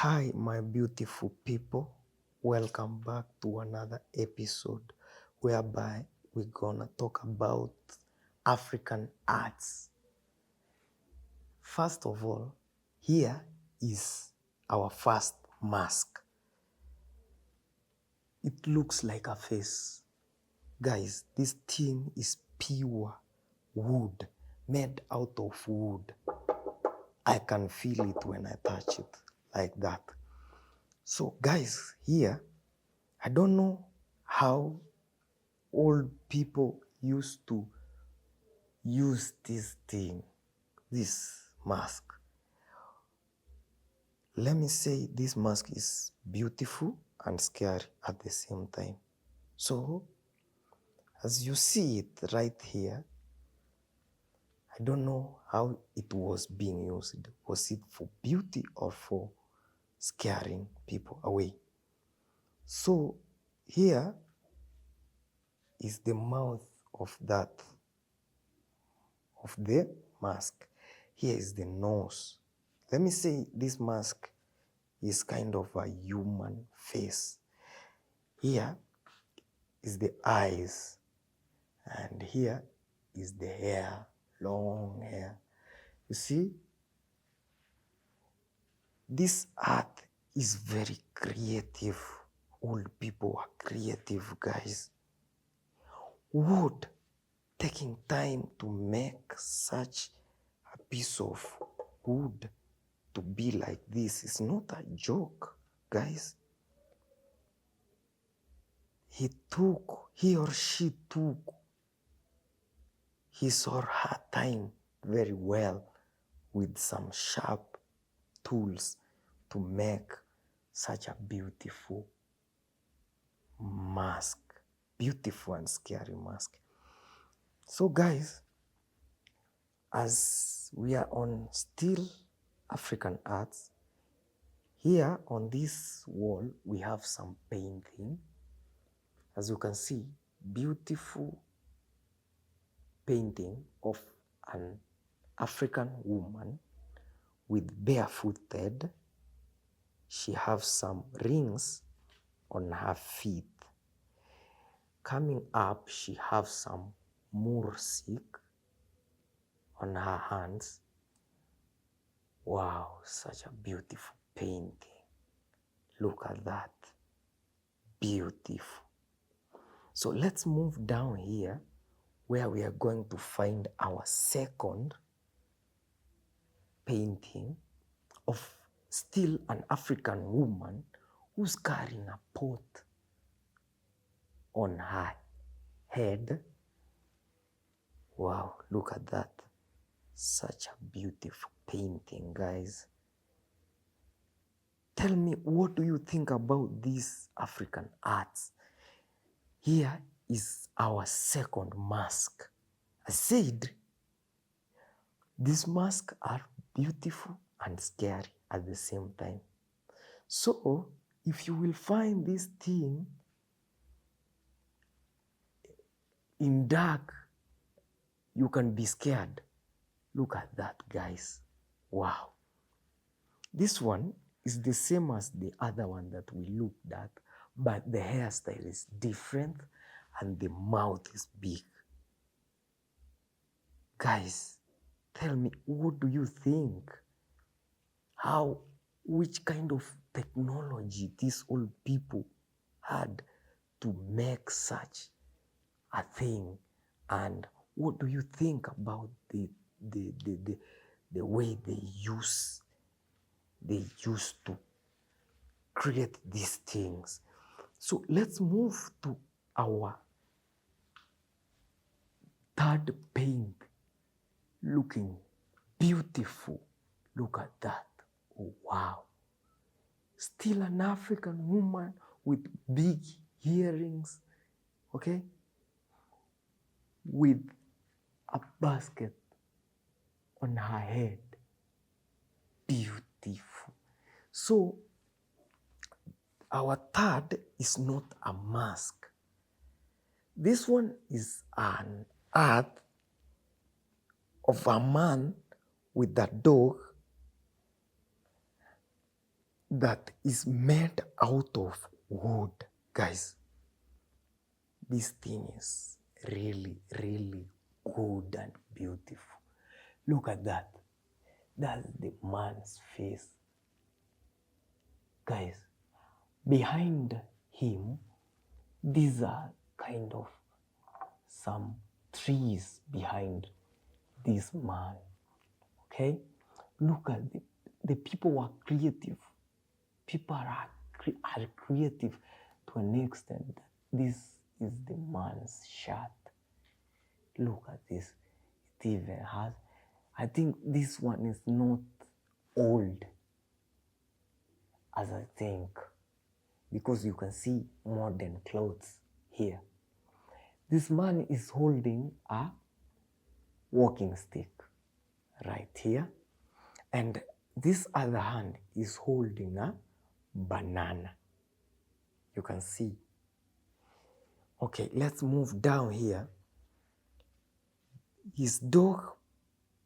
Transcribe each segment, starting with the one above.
Hi, my beautiful people. Welcome back to another episode whereby we're gonna talk about African arts. First of all, here is our first mask. It looks like a face. Guys, this thing is pure wood, made out of wood. I can feel it when I touch it like that. So guys, here, I don't know how old people used to use this thing, this mask. Let me say this mask is beautiful and scary at the same time. So, as you see it right here, I don't know how it was being used. Was it for beauty or for scaring people away? So, here is the mouth of the mask. Here is the nose. Let me say this mask is kind of a human face. Here is the eyes, and here is the hair, long hair. You see, this art is very creative. Old people are creative, guys. Wood, taking time to make such a piece of wood to be like this is not a joke, guys. He or she took his or her time very well with some sharp tools to make such a beautiful mask, beautiful and scary mask. So guys, as we are on still African arts, here on this wall we have some painting. As you can see, beautiful painting of an African woman with barefooted. She has some rings on her feet. Coming up, she has some mursik on her hands. Wow, such a beautiful painting. Look at that. Beautiful. So let's move down here where we are going to find our second painting of still an African woman who's carrying a pot on her head. Wow, look at that. Such a beautiful painting, guys. Tell me, what do you think about these African arts? Here is our second mask. I said, these masks are beautiful and scary at the same time. So, if you will find this thing in dark, you can be scared. Look at that, guys. Wow. This one is the same as the other one that we looked at, but the hairstyle is different and the mouth is big. Guys, tell me, what do you think? Which kind of technology these old people had to make such a thing? And what do you think about the way they used to create these things? So let's move to our third paint, looking beautiful. Look at that. Oh, wow. Still an African woman with big earrings, okay? With a basket on her head. Beautiful. So, our third is not a mask. This one is an art of a man with a dog that is made out of wood. Guys, this thing is really, really good and beautiful. Look at that. That's the man's face. Guys, behind him, these are kind of some trees behind this man. Okay? Look at the people were creative. People are creative to an extent. This is the man's shirt. Look at this. It even has, I think this one is not old, as I think, because you can see modern clothes here. This man is holding a walking stick right here, and this other hand is holding a banana. You can see. Okay, let's move down here. His dog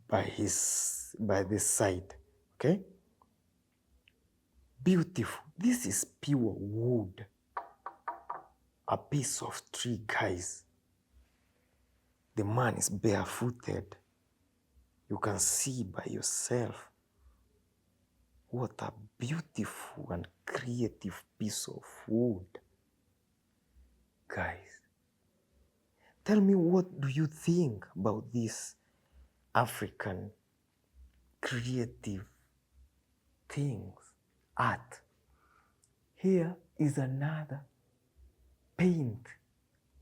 by this side. Okay, beautiful. This is pure wood, a piece of tree, guys. The man is barefooted. You can see by yourself. What a beautiful and creative piece of wood. Guys, tell me, what do you think about this African creative things, art? Here is another paint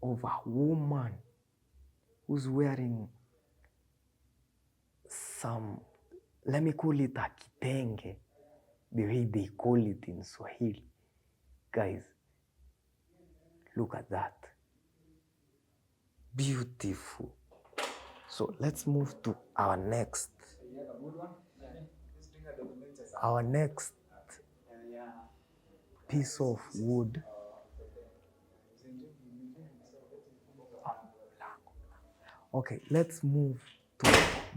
of a woman who's wearing some, let me call it a kitenge, the way they call it in Swahili. Guys, look at that. Beautiful. So let's move to our next piece of wood. Okay, let's move to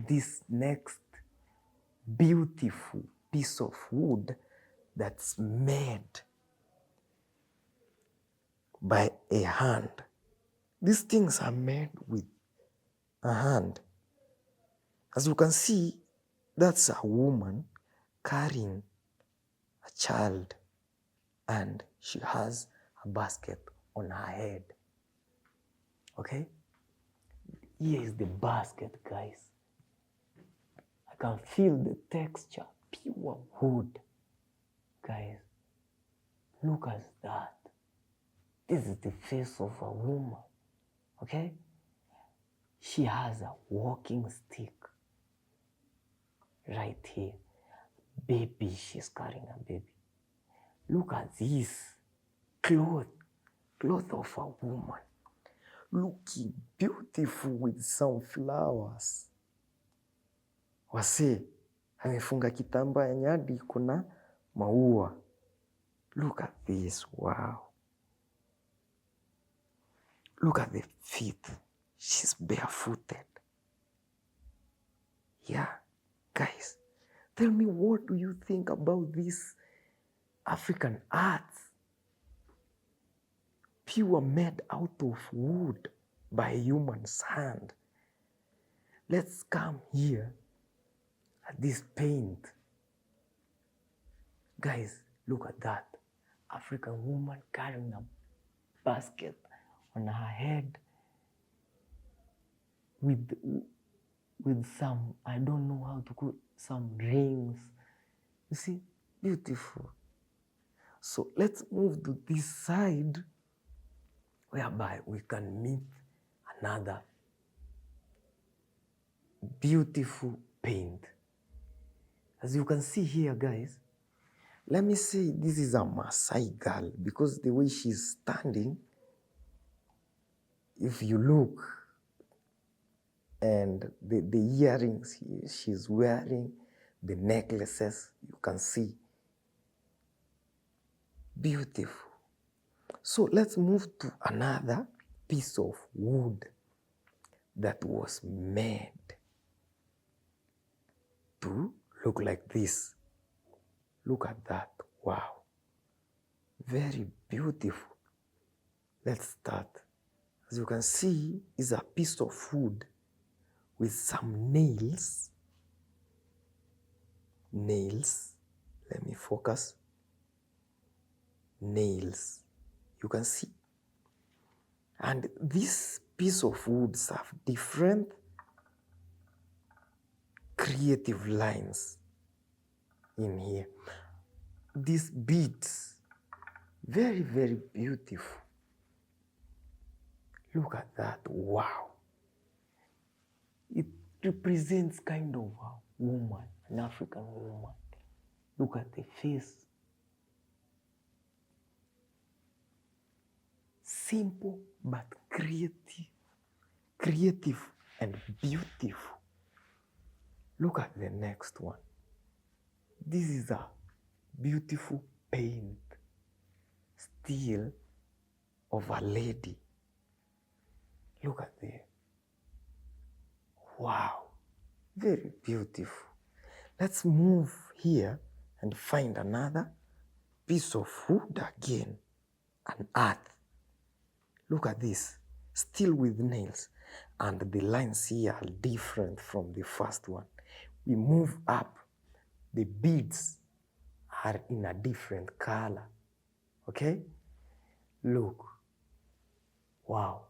this next beautiful piece of wood that's made by a hand. These things are made with a hand. As you can see, that's a woman carrying a child, and she has a basket on her head. Okay? Here is the basket, guys. I can feel the texture, pure wood. Guys, look at that. This is the face of a woman. Okay? She has a walking stick right here. Baby, she's carrying a baby. Look at this cloth of a woman, looking beautiful with some flowers. Wase, amefunga kitambaa yenye hadi kuna maua. Look at this, wow. Look at the feet. She's barefooted. Yeah, guys, tell me, what do you think about this African art? Pure, made out of wood by a human's hand. Let's come here at this paint. Guys, look at that. African woman carrying a basket on her head with some, I don't know how to call it, some rings. You see, beautiful. So let's move to this side, whereby we can meet another beautiful paint. As you can see here, guys, let me say this is a Maasai girl, because the way she's standing, if you look, and the earrings she's wearing, the necklaces, you can see. Beautiful. So let's move to another piece of wood that was made to look like this. Look at that. Wow. Very beautiful. Let's start. As you can see, is a piece of wood with some nails. Nails. Let me focus. Nails. You can see. And this piece of wood have different creative lines in here. These beads, very, very beautiful. Look at that. Wow. It represents kind of a woman, an African woman. Look at the face. Simple but creative. Creative and beautiful. Look at the next one. This is a beautiful paint, still of a lady. Look at there. Wow, very beautiful. Let's move here and find another piece of wood again, an earth. Look at this, still with nails, and the lines here are different from the first one. We move up, the beads are in a different color, okay? Look, wow,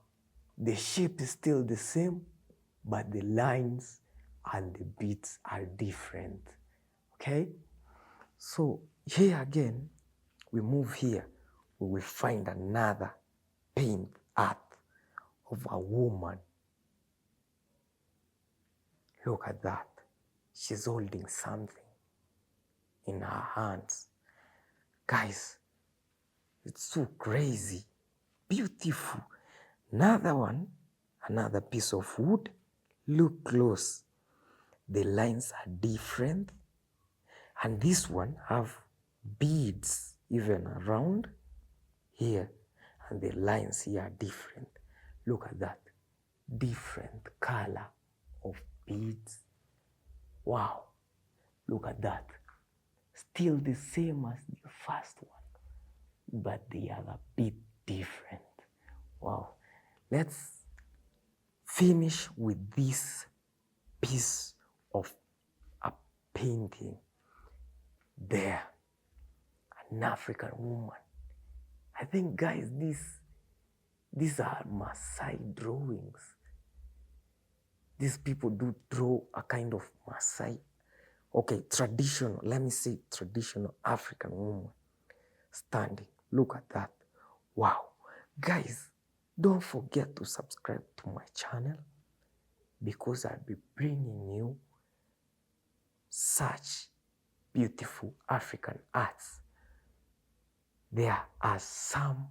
the shape is still the same, but the lines and the beads are different, okay? So here again, we move here, we will find another paint art of a woman. Look at that. She's holding something in her hands. Guys, it's so crazy, beautiful. Another one, another piece of wood. Look close. The lines are different. And this one have beads even around here. And the lines here are different. Look at that. Different color of beads. Wow. Look at that. Still the same as the first one, but they are a bit different. Wow. Let's finish with this piece of a painting there. An African woman. I think, guys, these are Maasai drawings. These people do draw a kind of Maasai, okay, traditional, let me say traditional African woman standing. Look at that. Wow. Guys, don't forget to subscribe to my channel because I'll be bringing you such beautiful African arts. There are some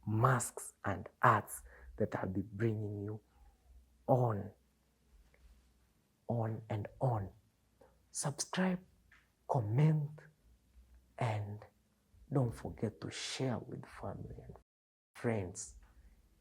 masks and arts that I'll be bringing you on and on. Subscribe, comment, and don't forget to share with family and friends.